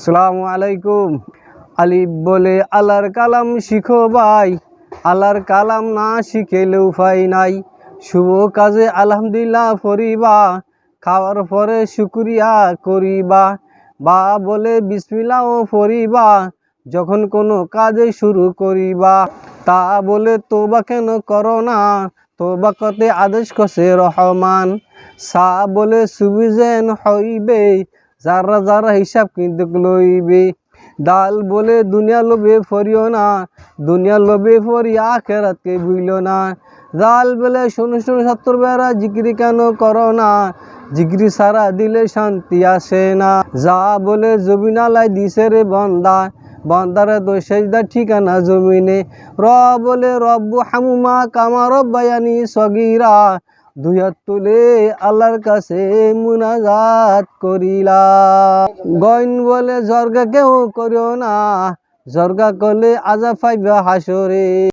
আসসালামু আলাইকুম। আলিফ বলে আল্লাহর কালাম শিখো ভাই, আল্লাহর কালাম না শিখেলে উপায় নাই। শুভ কাজে আলহামদুলিল্লাহ পড়িবা, খাওয়ার পরে শুকরিয়া করিবা। বা বলে বিসমিল্লাহ পড়িবা, যখন কোনো কাজে শুরু করিবা। তা বলে তোবা কেন করো না, তোবা করতে আদেশ করছে রহমান। সা বলে সুবিজেন হইবে, যারা যারা হিসাব কিন্তু লইবে। দাল বলে দুনিয়া লোভে ফরিও না, দুনিয়া লোভে ফরি আখেরাতকে ভুইল না। দাল বলে শোনো শোনো সত্তর বেড়া জিকিরি কেন করো না, জিকিরি সারা দিলে শান্তি আসে না। যা বলে জমিনালাই দিছে রে বন্দা, বন্দারে তো সেজদা ঠিকানা জমিনে। র বলে রব্বু হামুমা কামা রব্বায়ানি সগীরা, দুই হাত তুলে আল্লাহর কাছে মুনাজাত করিলা। গইন বলে জর্গা কেউ করিও না, জর্গা করলে আযাব পাইবা হাসরে।